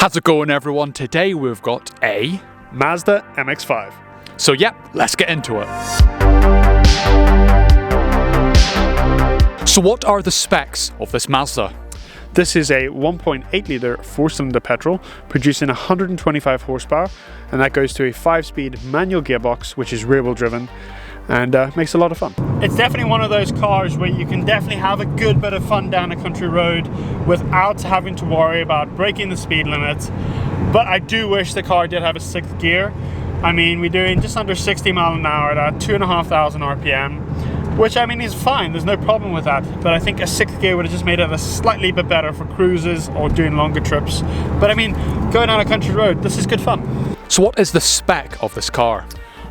How's it going, everyone? Today we've got a Mazda MX-5. So yep, let's get into it. So what are the specs of this Mazda? This is a 1.8 litre 4-cylinder petrol producing 125 horsepower, and that goes to a 5-speed manual gearbox which is rear wheel driven and makes a lot of fun. It's definitely one of those cars where you can definitely have a good bit of fun down a country road without having to worry about breaking the speed limit. But I do wish the car did have a 6th gear. I mean, we're doing just under 60 miles an hour at 2,500 RPM, which I mean is fine, there's no problem with that. But I think a 6th gear would have just made it a slightly bit better for cruises or doing longer trips. But I mean, going down a country road, this is good fun. So what is the spec of this car?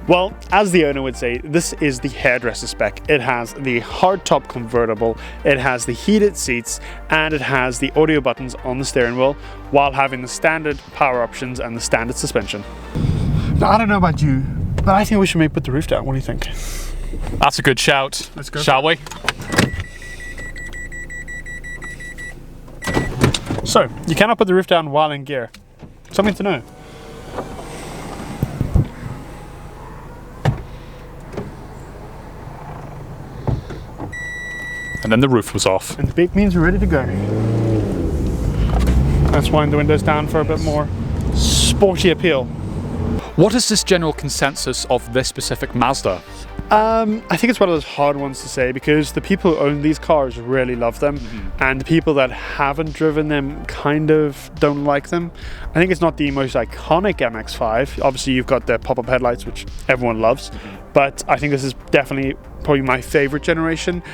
Well, as the owner would say, this is the hairdresser spec. It has the hardtop convertible, it has the heated seats, and it has the audio buttons on the steering wheel, while having the standard power options and the standard suspension. Now, I don't know about you, but I think we should maybe put the roof down. What do you think? That's a good shout. Let's go. Shall we? So, you cannot put the roof down while in gear. Something to know. And then the roof was off. And the beep means we're ready to go. Let's wind the windows down for a bit more sporty appeal. What is this general consensus of this specific Mazda? I think it's one of those hard ones to say because the people who own these cars really love them, and the people that haven't driven them kind of don't like them. I think it's not the most iconic MX-5. Obviously you've got the pop-up headlights, which everyone loves, but I think this is definitely probably my favorite generation.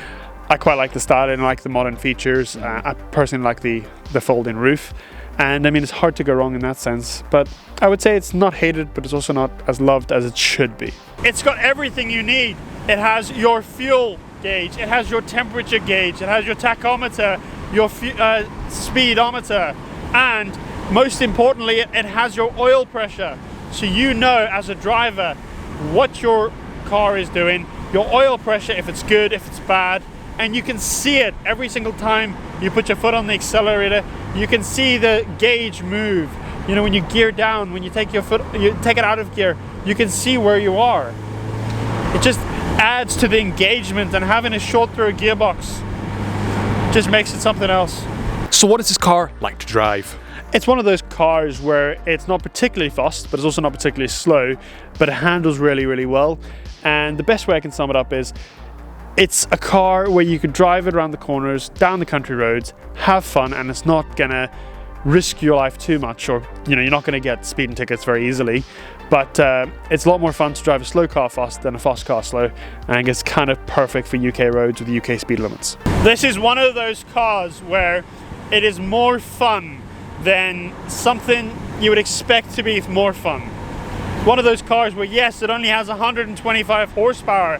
I quite like the style and I like the modern features. I personally like the fold-in roof, and I mean it's hard to go wrong in that sense, but I would say it's not hated, but it's also not as loved as it should be. It's got everything you need. It has your fuel gauge, it has your temperature gauge, it has your tachometer, your speedometer, and most importantly it has your oil pressure, so you know as a driver what your car is doing, your oil pressure, if it's good, if it's bad. And you can see it every single time you put your foot on the accelerator. You can see the gauge move. You know, when you gear down, when you take your foot, you take it out of gear, you can see where you are. It just adds to the engagement, and having a short throw gearbox just makes it something else. So what is this car like to drive? It's one of those cars where it's not particularly fast, but it's also not particularly slow, but it handles really, really well. And the best way I can sum it up is, it's a car where you could drive it around the corners, down the country roads, have fun, and it's not gonna risk your life too much, or you know, you're not gonna get speeding tickets very easily. But it's a lot more fun to drive a slow car fast than a fast car slow, and it's kind of perfect for UK roads with UK speed limits. This is one of those cars where it is more fun than something you would expect to be more fun. One of those cars where yes, it only has 125 horsepower,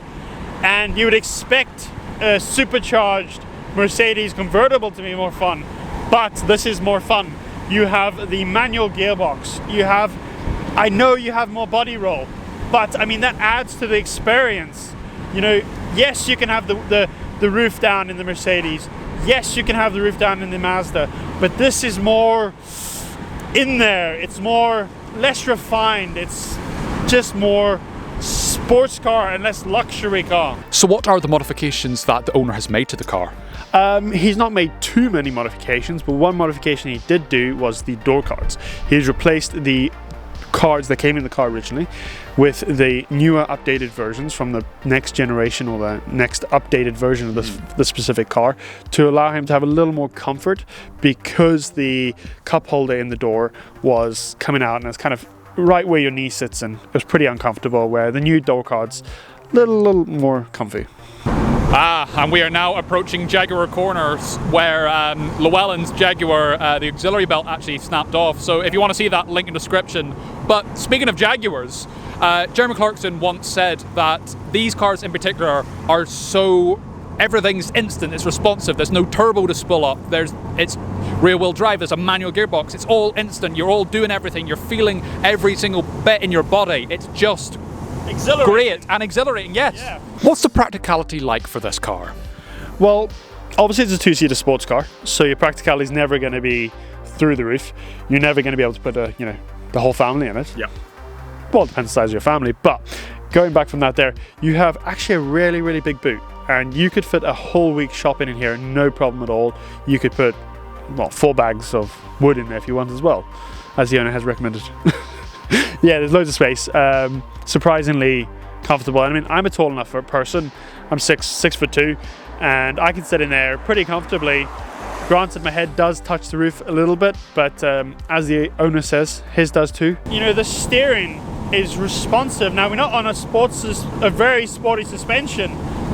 and you would expect a supercharged Mercedes convertible to be more fun, but this is more fun. You have the manual gearbox, I know you have more body roll, but I mean that adds to the experience. You know, yes, you can have the roof down in the Mercedes, yes, you can have the roof down in the Mazda, but this is more in there, it's more less refined, it's just more sports car and less luxury car. So what are the modifications that the owner has made to the car? He's not made too many modifications, but one modification he did do was the door cards. He's replaced the cards that came in the car originally with the newer updated versions from the next generation, or the next updated version of the specific car, to allow him to have a little more comfort, because the cup holder in the door was coming out and it's kind of right where your knee sits, and it was pretty uncomfortable, where the new door cards a little more comfy. And we are now approaching Jaguar corners, where Llewellyn's Jaguar, the auxiliary belt actually snapped off, so if you want to see that, link in the description. But speaking of Jaguars, Jeremy Clarkson once said that these cars in particular are so, everything's instant, it's responsive, there's no turbo to spool up, it's rear wheel drive, there's a manual gearbox, it's all instant, you're all doing everything, you're feeling every single bit in your body, it's just great and exhilarating, yes. Yeah. What's the practicality like for this car? Well, obviously it's a 2-seater sports car, so your practicality is never going to be through the roof. You're never going to be able to put a, the whole family in it. Yeah. Well, it depends on the size of your family, but going back from that there, you have actually a really, really big boot, and you could fit a whole week shopping in here, no problem at all. You could put, well, 4 bags of wood in there if you want as well, as the owner has recommended. Yeah, there's loads of space. Surprisingly comfortable. I mean, I'm a tall enough person. I'm 6'2", and I can sit in there pretty comfortably. Granted, my head does touch the roof a little bit, but as the owner says, his does too. The steering is responsive. Now, we're not on a very sporty suspension.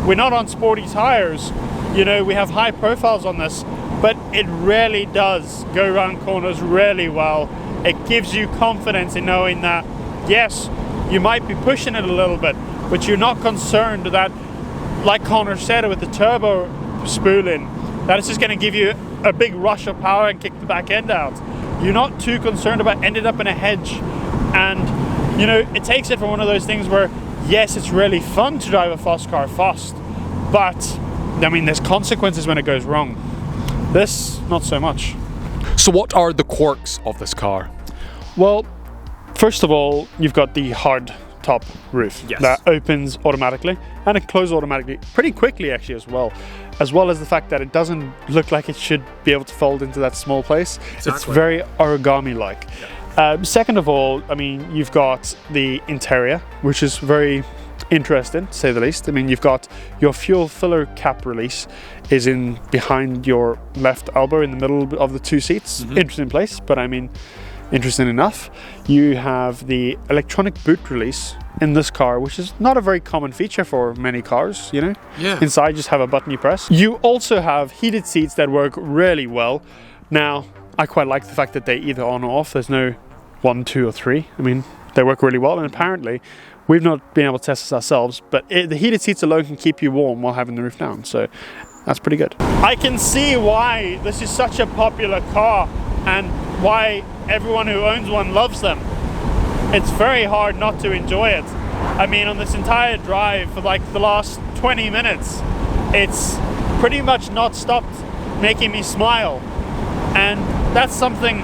We're not on sporty tires. We have high profiles on this, but it really does go around corners really well. It gives you confidence in knowing that, yes, you might be pushing it a little bit, but you're not concerned that, like Connor said with the turbo spooling, that it's just going to give you a big rush of power and kick the back end out. You're not too concerned about ending up in a hedge. And, it takes it from one of those things where, yes, it's really fun to drive a fast car fast, but, I mean, there's consequences when it goes wrong. This, not so much. So what are the quirks of this car? Well, first of all, you've got the hard top roof. Yes. That opens automatically, and it closes automatically pretty quickly actually as well as the fact that it doesn't look like it should be able to fold into that small place. Exactly. It's very origami like. Yeah. Second of all, I mean, you've got the interior, which is very interesting to say the least. I mean, you've got your fuel filler cap release is in behind your left elbow in the middle of the 2 seats. Interesting place, but I mean, interesting enough. You have the electronic boot release in this car, which is not a very common feature for many cars, Yeah. Inside, just have a button you press. You also have heated seats that work really well. Now, I quite like the fact that they either on or off. There's no 1, 2, or 3. I mean, they work really well, and apparently, we've not been able to test this ourselves, but the heated seats alone can keep you warm while having the roof down, so that's pretty good. I can see why this is such a popular car and why everyone who owns one loves them. It's very hard not to enjoy it. I mean, on this entire drive for like the last 20 minutes, it's pretty much not stopped making me smile. And that's something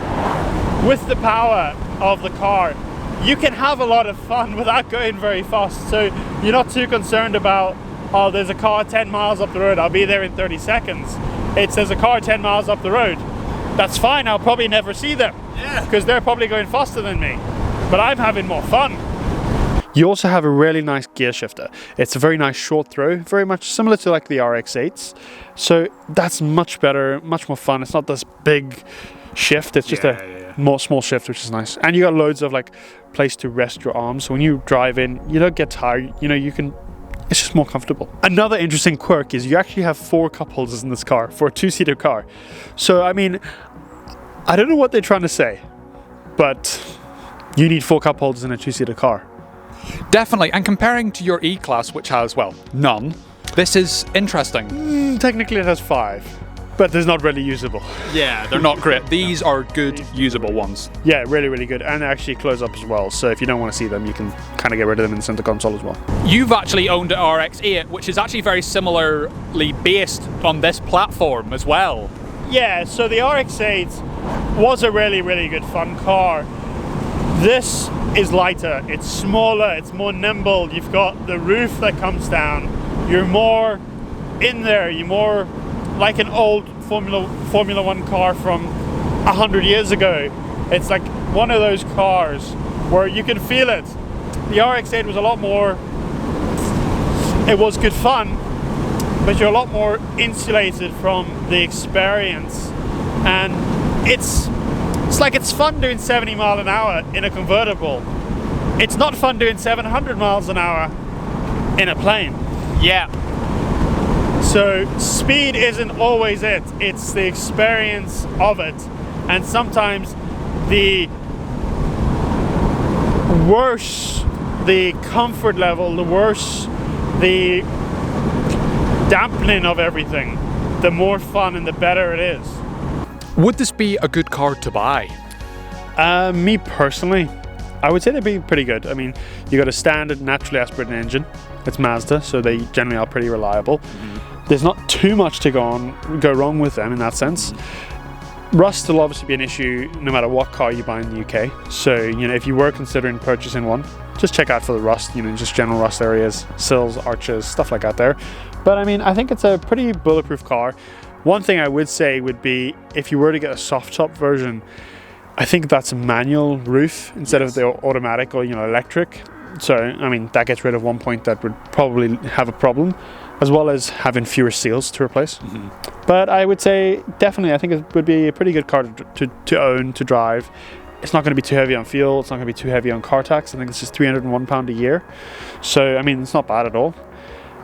with the power of the car. You can have a lot of fun without going very fast. So you're not too concerned about, oh, there's a car 10 miles up the road, I'll be there in 30 seconds. There's a car 10 miles up the road. That's fine, I'll probably never see them. Yeah. Because they're probably going faster than me. But I'm having more fun. You also have a really nice gear shifter. It's a very nice short throw, very much similar to like the RX-8s. So that's much better, much more fun. It's not this big shift, it's just more small shift, which is nice. And you got loads of like place to rest your arms. So when you drive in, you don't get tired, you can, it's just more comfortable. Another interesting quirk is you actually have 4 cup holders in this car for a 2-seater car. So I mean, I don't know what they're trying to say, but you need 4 cup holders in a 2-seater car. Definitely, and comparing to your E-Class, which has, well, none, this is interesting. Technically it has 5, but they're not really usable. Yeah, they're not great. These are good, usable ones. Yeah, really, really good, and they actually close up as well, so if you don't want to see them, you can kind of get rid of them in the center console as well. You've actually owned an RX-8, which is actually very similarly based on this platform as well. Yeah, so the RX-8 was a really, really good fun car. This is lighter, it's smaller, it's more nimble, you've got the roof that comes down, you're more in there, you're more like an old Formula 1 car from 100 years ago. It's like one of those cars where you can feel it. The RX-8 was a lot more, it was good fun, but you're a lot more insulated from the experience, and it's like it's fun doing 70 miles an hour in a convertible. It's not fun doing 700 miles an hour in a plane. Yeah. So speed isn't always it. It's the experience of it. And sometimes the worse the comfort level, the worse the dampening of everything, the more fun and the better it is. Would this be a good car to buy? Me personally, I would say they'd be pretty good. I mean, you got a standard naturally aspirated engine. It's Mazda, so they generally are pretty reliable. There's not too much to go wrong with them in that sense. Rust will obviously be an issue no matter what car you buy in the UK. So, you know, if you were considering purchasing one, just check out for the rust, you know, just general rust areas, sills, arches, stuff like that there. But I mean, I think it's a pretty bulletproof car. One thing I would say would be, if you were to get a soft top version, I think that's a manual roof instead of the automatic or, you know, electric. So, I mean, that gets rid of one point that would probably have a problem, as well as having fewer seals to replace. But I would say, definitely, I think it would be a pretty good car to own, to drive. It's not going to be too heavy on fuel, it's not going to be too heavy on car tax. I think it's just £301 a year. So, I mean, it's not bad at all.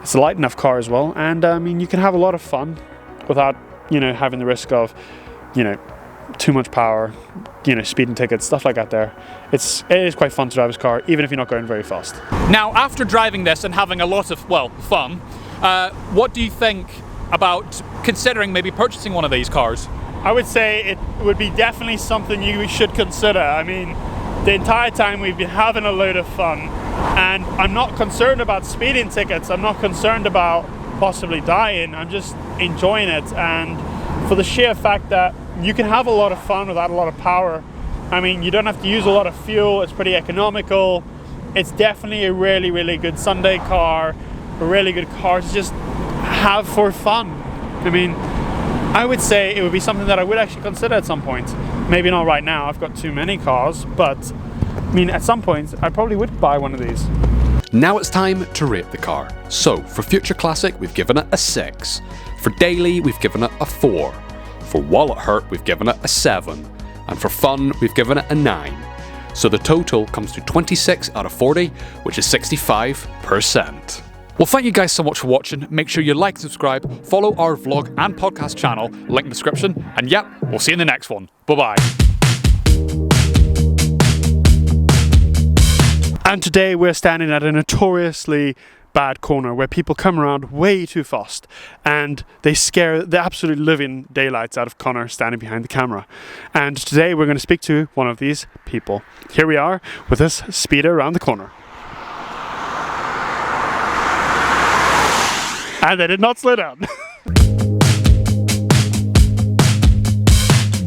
It's a light enough car as well, and I mean, you can have a lot of fun without, you know, having the risk of, you know, too much power, you know, speeding tickets, stuff like that there. It is quite fun to drive this car, even if you're not going very fast. Now, after driving this and having a lot of, well, fun, what do you think about considering maybe purchasing one of these cars? I would say it would be definitely something you should consider. I mean, the entire time we've been having a load of fun, and I'm not concerned about speeding tickets, I'm not concerned about possibly dying, I'm just enjoying it. And for the sheer fact that you can have a lot of fun without a lot of power. I mean, you don't have to use a lot of fuel, it's pretty economical. It's definitely a really, really good Sunday car, a really good car to just have for fun. I mean, I would say it would be something that I would actually consider at some point. Maybe not right now, I've got too many cars, but I mean, at some point, I probably would buy one of these. Now it's time to rate the car. So, for Future Classic, we've given it a 6. For Daily, we've given it a 4. For Wallet Hurt, we've given it a 7. And for Fun, we've given it a 9. So the total comes to 26 out of 40, which is 65%. Well, thank you guys so much for watching. Make sure you like and subscribe, follow our vlog and podcast channel, link in the description, and yeah, we'll see you in the next one. Bye-bye. And today we're standing at a notoriously bad corner where people come around way too fast and they scare the absolute living daylights out of Connor standing behind the camera. And today we're going to speak to one of these people. Here we are with this speeder around the corner. And they did not slow down.